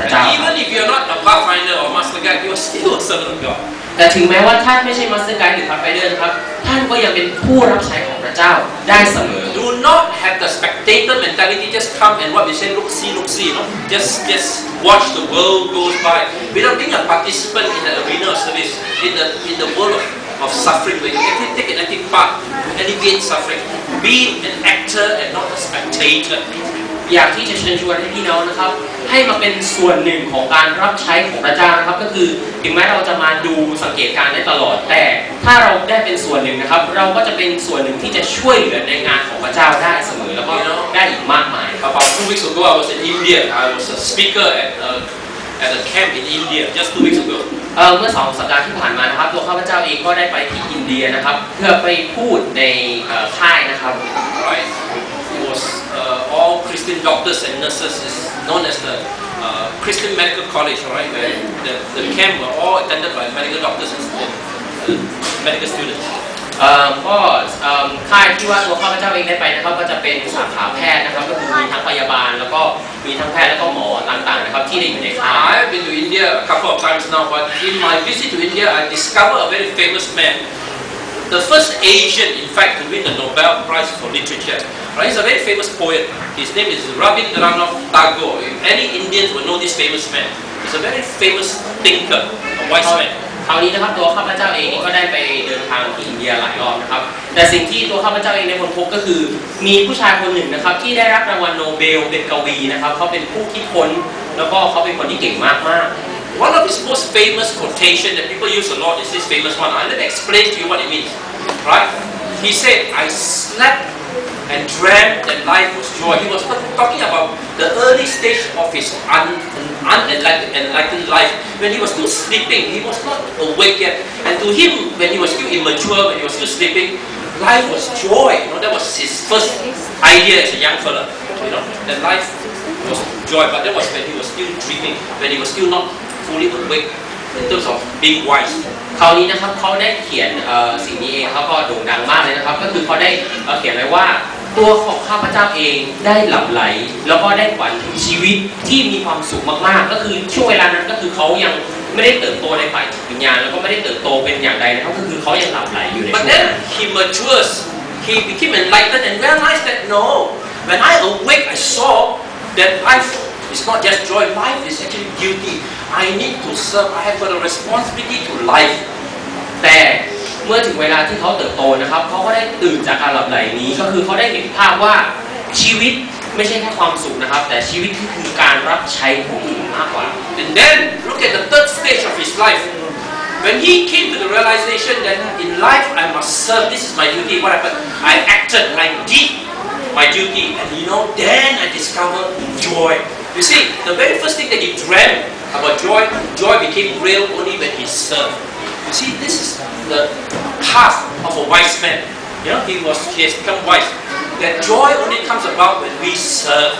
พระเจ้า Even if you're not a pathfinder or master guide, you're still a servant of God. แต่ถึงแม้ว่าท่านไม่ใช่มาสเตอร์ไกด์หรือพาร์ทไฟเดอร์นะครับท่านก็ยังเป็นผู้รับใช้ของพระเจ้าได้เสมอ Do not have the spectator mentality. Just come and what we say, look, see, you know. Just watch the world goes by. Without being a participant in the arena of service, in the world of suffering, where you actually take an active part to alleviate suffering. Be an actor and not a spectator. อยากที่จะเชิญชวนให้พี่น้องนะครับให้มาเป็นส่วนหนึ่งของการรับใช้ของพระเจ้านะครับก็คือถึงแม้เราจะมาดูสังเกตการได้ตลอดแต่ถ้าเราได้เป็นส่วนหนึ่งนะครับเราก็จะเป็นส่วนหนึ่งที่จะช่วยเหลือในงานของพระเจ้าได้เสมอแล้วก็ได้อีกมากมาย About 2 weeks ago, I was in India. I was a speaker at a camp in India just 2 weeks ago. เมื่อ2 สัปดาห์ที่ผ่านมานะครับตัวข้าพเจ้าเองก็ได้ไปที่อินเดียนะครับเพื่อไปพูดในค่ายนะครับ Right. It was all Christian doctors and nurses is known as the Christian Medical College, right? Where the camp were all attended by medical doctors and medical students. ก็ค่ายที่ว่าตัวข้าพเจ้าเองได้ไปนะครับก็จะเป็นสาขาแพทย์นะครับก็คือมีทั้งพยาบาลแล้วก็มีทั้งแพทย์แล้วก็หมอต่างๆนะครับที่ได้อยู่ในค่าย I have been to India a couple of times now, but in my visit to India, I discovered a very famous man, the first Asian, in fact, to win the Nobel Prize for Literature. Right? He's a very famous poet. His name is Rabindranath Tagore. If any Indians will know this famous man, he's a very famous thinker, a wise man. คราวนี้นะครับตัวข้าพเจ้าเองก็ได้ไปเดินทางที่อินเดียหลายรอบนะครับแต่สิ่งที่ตัวข้าพเจ้าเองได้ค้นพบก็คือมีผู้ชายคนหนึ่งนะครับที่ได้รับรางวัลโนเบลเป็นกวีนะครับเขาเป็นผู้คิดค้นแล้วก็เขาเป็นคนที่เก่งมากๆ One of his most famous quotation that people use a lot is this famous one. Let me explain to you what it means. Right? He said, "I slept and dreamt that life was joy." He was talking about the early stage of his unenlightened life. When he was still sleeping, he was not awake yet. And to him, when he was still immature, when he was still sleeping, life was joy. You know, that was his first idea as a young fella. You know, that life was joy. But that was when he was still dreaming, when he was still not fully awake in terms of being wise. คราวนี้นะครับเขาได้เขียนสิ่งนี้เองเขาก็โด่งดังมากเลยนะครับก็คือเขาได้เขียนไว้ว่าตัวของข้าพเจ้าเองได้หลับไหลแล้วก็ได้ฝันถึงชีวิตที่มีความสุขมากๆก็คือช่วงเวลานั้นก็คือเขายังไม่ได้เติบโตในฝ่ายจิตวิญญาณแล้วก็ไม่ได้เติบโตเป็นอย่างใดนะครับก็คือเขายังหลับไหลอยู่ในช่วงนั้น But then he matures, he became enlightened and realized that no, when I awake, I saw that life is not just joy, life is actually duty. I need to serve. I have got a responsibility to life. แต่เมื่อถึงเวลาที่เขาเติบโตนะครับเขาก็ได้ตื่นจากการหลับไหลนี้ก็คือเขาได้เห็นภาพว่าชีวิตไม่ใช่แค่ความสุขนะครับแต่ชีวิตคือการรับใช้ผู้อื่นมากกว่า And then look at the third stage of his life. When he came to the realization that in life I must serve, this is my duty. What happened? I acted, I did my duty, and you know, then I discovered joy. You see, the very first thing that he dreamt about joy became real only when he served. You see, this is the path of a wise man. You know, he has become wise. That joy only comes about when we serve.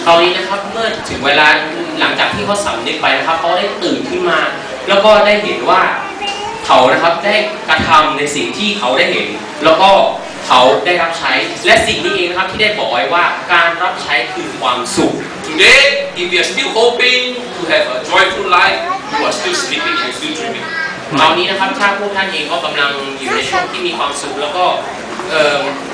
คราวนี้นะครับเมื่อถึงเวลาหลังจากที่เขาสำนึกไปนะครับเขาได้ตื่นขึ้นมาแล้วก็ได้เห็นว่าเขานะครับได้กระทำในสิ่งที่เขาได้เห็นแล้วก็เขาได้รับใช้และสิ่งนี้เองนะครับที่ได้บอกไว้ว่าการรับใช้คือความสุข Today, if you are still hoping to have a joyful life, you are still sleeping and still dreaming. คราวนี้นะครับถ้าพวกท่านเองก็กำลังอยู่ในช่วงที่มีความสุขแล้วก็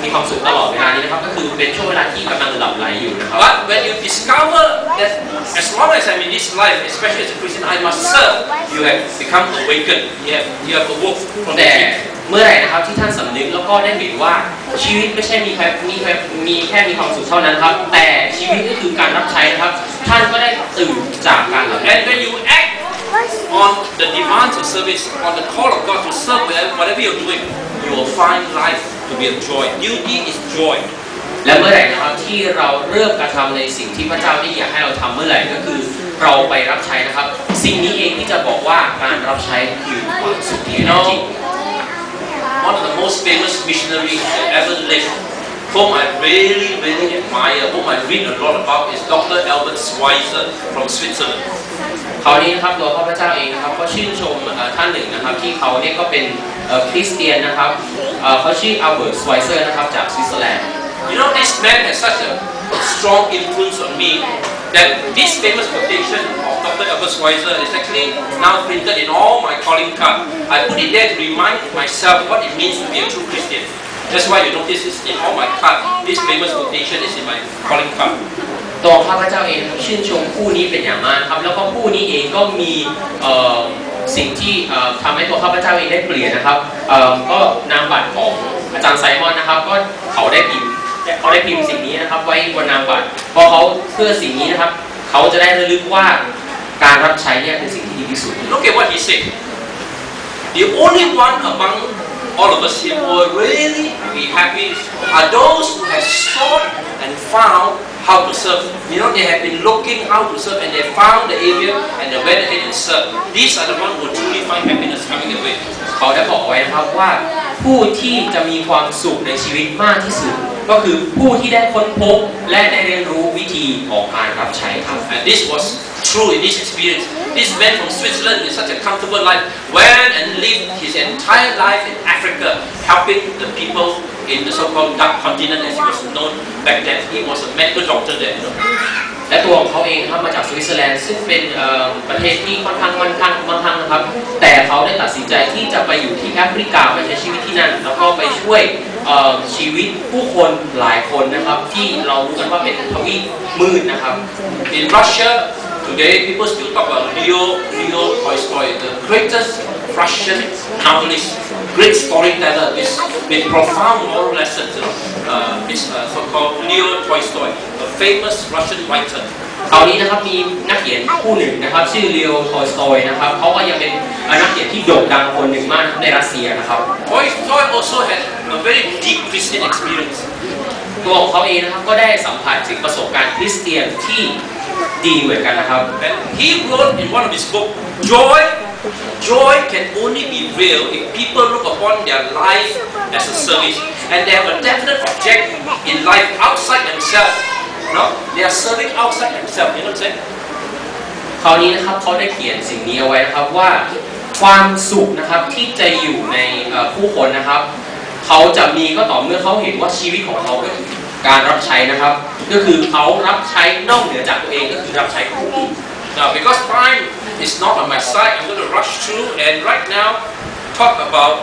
มีความสุขตลอดเวลานี้นะครับก็คือเป็นช่วงเวลาที่กำลังหลับไหลอยู่นะครับ But when you discover that as long as I'm in this life, especially as a Christian, I must serve, you have become awakened. You have awoke from แต่ the sleep. เมื่อไหร่นะครับที่ท่านสำนึกแล้วก็ได้เห็นว่าชีวิตไม่ใช่มีแค่มีความสุขเท่านั้นครับแต่ชีวิตก็คือการรับใช้นะครับท่านก็ได้ตื่นจากการหลับ And when you act on the demands of service, on the call of God to serve whatever you're doing, you will find life to be a joy. Duty is joy. และเมื่อไหร่นะครับที่เราเริ่มกระทำในสิ่งที่พระเจ้าได้อยากให้เราทำเมื่อไหร่ก็คือเราไปรับใช้นะครับสิ่งนี้เองที่จะบอกว่าการรับใช้คือความสุขที่แท้จริง One of the most famous missionaries that ever lived, whom I really admire, whom I read a lot about, is Dr. Albert Schweitzer from Switzerland. คราวนี้นะครับตัวข้าพเจ้าเองนะครับก็ชื่นชมท่านหนึ่งนะครับที่เขาเนี่ยก็เป็นคริสเตียนนะครับเขาชื่ออัลเบิร์ตสไวเซอร์นะครับจากสวิตเซอร์แลนด์ You know, this man has such a strong influence on me that this famous quotation of Dr. Albert Schweitzer is actually now printed in all my calling card. I put it there to remind myself what it means to be a true Christian. That's why you notice it's in all my card. This famous quotation is in my calling card. ตัวข้าพเจ้าเองชื่นชมผู้นี้เป็นอย่างมากครับแล้วก็ผู้นี้เองก็มีสิ่งที่ทำให้ตัวข้าพเจ้าเองได้เปลี่ยนนะครับก็นามบัตรของอาจารย์ไซมอนนะครับก็เขาได้พิมพ์สิ่งนี้นะครับไว้บนนามบัตรเพราะเขาเพื่อสิ่งนี้นะครับเขาจะได้ระลึกว่าการรับใช้เนี่ยเป็นสิ่งที่ดีที่สุด Look at what he said. The only one among all of us here who will really be happy are those who have sought and found how to serve. You know, they have been looking how to serve and they found the area and they went ahead and served. These are the ones who truly find happiness coming their way. เขาได้บอกไว้นะครับว่าผู้ที่จะมีความสุขในชีวิตมากที่สุดก็คือผู้ที่ได้ค้นพบและได้เรียนรู้วิธีของการรับใช้ครับ And this was true in this experience. This man from Switzerland with such a comfortable life went and lived his entire life in Africa, helping the people in the so-called Dark Continent as it was known back then. He was a medical doctor there. You know? และตัวของเขาเองครับมาจากสวิตเซอร์แลนด์ซึ่งเป็นประเทศที่ค่อนข้างมั่งคั่งนะครับแต่เขาได้ตัดสินใจที่จะไปอยู่ที่แอฟริกาไปใช้ชีวิตที่นั่นแล้วก็ไปช่วยชีวิตผู้คนหลายคนนะครับที่เรารู้กันว่าเป็นทวีปมืดนะครับ In Russia today, people still talk about Leo Tolstoy, the greatest Russian novelist, great storyteller with profound moral lessons. It's so-called Leo Tolstoy, a famous Russian writer. ตอนนี้นะครับมีนักเขียนผู้หนึ่งนะครับชื่อเลโอ ทอลสตอยนะครับเขาก็ยังเป็นนักเขียนที่โด่งดังคนหนึ่งมากในรัสเซียนะครับ Tolstoy also had a very deep Christian experience. ตัวของเขาเองนะครับก็ได้สัมผัสถึงประสบการณ์คริสเตียนที่ดีเหมือนกันนะครับ And he wrote in one of his books, Joy can only be real if people look upon their life as a service and they have a definite object in life outside themselves. No, they are serving outside themselves. You know what I'm saying? คราวนี้นะครับเขาได้เขียนสิ่งนี้เอาไว้นะครับว่าความสุขนะครับที่จะอยู่ในผู้คนนะครับเขาจะมีก็ต่อเมื่อเขาเห็นว่าชีวิตของเขาก็คือการรับใช้นะครับก็คือเขารับใช้นอกเหนือจากตัวเองก็คือรับใช้ผู้อื่น Now, because time is not on my side, I'm going to rush through and right now talk about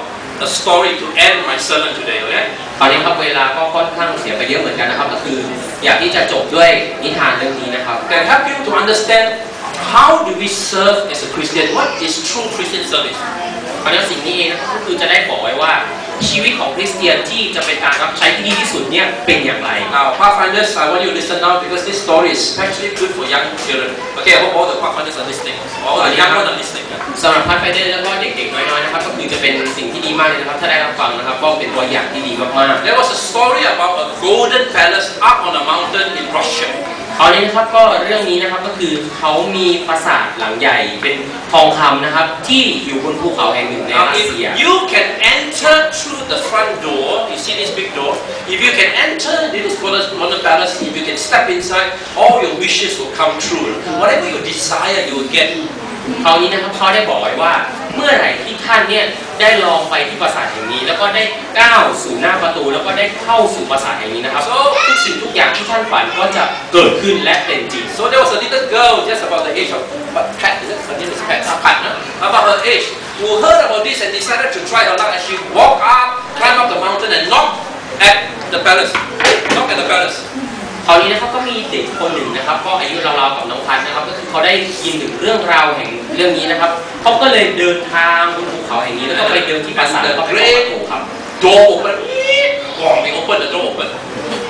a story to end my sermon today. Okay? ตอนนี้ครับเวลาก็ค่อนข้างเสียไปเยอะเหมือนกันนะครับก็คืออยากที่จะจบด้วยนิทานเรื่องนี้นะครับ Can help you to understand how do we serve as a Christian? What is true Christian service? เพราะฉะนั้นสิ่งนี้เองนะครับก็คือจะได้บอกไว้ว่าชีวิตของคริสเตียนที่จะเป็นการรับใช้ที่ดีที่สุดเนี่ยเป็นอย่างไร Now, Pathfinders, I want you to listen now because this story is especially good for young children. Okay, I hope all the Pathfinders are listening. All the young ones are listening. สำหรับพัฒน์ไฟเดอร์แล้วก็เด็กๆน้อยๆนะครับก็คือจะเป็นสิ่งที่ดีมากเลยนะครับถ้าได้รับฟังนะครับก็เป็นตัวอย่างที่ดีมากๆ There was a story about a golden palace up on a mountain in Russia. ตอนนี้นะครับก็เรื่องนี้นะครับก็คือเขามีปราสาทหลังใหญ่เป็นทองคำนะครับที่อยู่บนภูเขาแห่งหนึ่งใน Now, รัส if เซีย you can enter through the front door, you see this big door. If you can enter this golden palace, if you can step inside, all your wishes will come true. Whatever you desire, you will get. คราวนี้นะครับเขาได้บอกไว้ว่าเมื่อไหร่ที่ท่านเนี่ยได้ลองไปที่ปราสาทแห่งนี้แล้วก็ได้ก้าวสู่หน้าประตูแล้วก็ได้เข้าสู่ปราสาทแห่งนี้นะครับทุกสิ่งทุกอย่างที่ท่านฝันก็จะเกิดขึ้นและเป็นจริง So there was a little girl just about the age of Pat, is it? Her name is Pat. Pat, no? About her age, who heard about this and decided to try her luck. And she walked up, climbed up the mountain, and knocked at the palace. Knocked at the palace. คราวนี้นะครับก็มีเด็กคนหนึ่งนะครับก็อายุราวๆกับน้องพันธ์นะครับก็คือเขาได้ยินถึงเรื่องราวแห่งเรื่องนี้นะครับเขาก็เลยเดินทางบนภูเขาแห่งนี้แล้วก็ไปเดินที่ปราสาทแล้วก็ไปเคาะประตูครับ Door open. Wow, they opened the door open.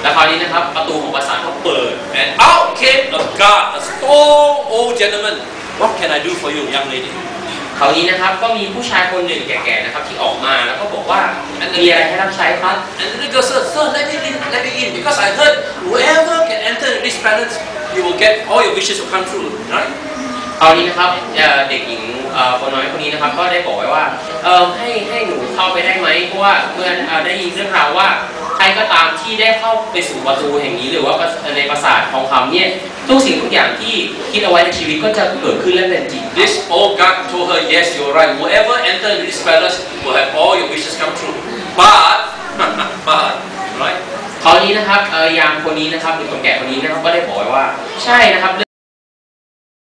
และคราวนี้นะครับประตูของปราสาทก็เปิด And out came a guard, a tall old gentleman. What can I do for you, young lady? คราวนี้นะครับก็มีผู้ชายคนหนึ่งแก่ๆนะครับที่ออกมาแล้วก็บอกว่ามีอะไรให้รับใช้ครับ And the girl said, Sir, let me in, because I heard whoever can enter this palace, you will get all your wishes will come true, right? คราวนี้นะครับเด็กหญิงคนน้อยคนนี้นะครับก็ได้บอกไว้ว่าให้หนูเข้าไปได้ไหมเพราะว่าเมื่อได้ยินเรื่องราวว่าใครก็ตามที่ได้เข้าไปสู่ประตูแห่งนี้หรือว่าในปราสาททองคำเนี่ยทุกสิ่งทุกอย่างที่คิดเอาไว้ในชีวิตก็จะเกิดขึ้นและเป็นจริง This old guard told her, yes, you're right. Whoever enter this palace will have all your wishes come true. But, right? คราวนี้นะครับยามคนนี้นะครับหรือคนแก่คนนี้นะครับก็ได้บอกไว้ว่าใช่นะครับ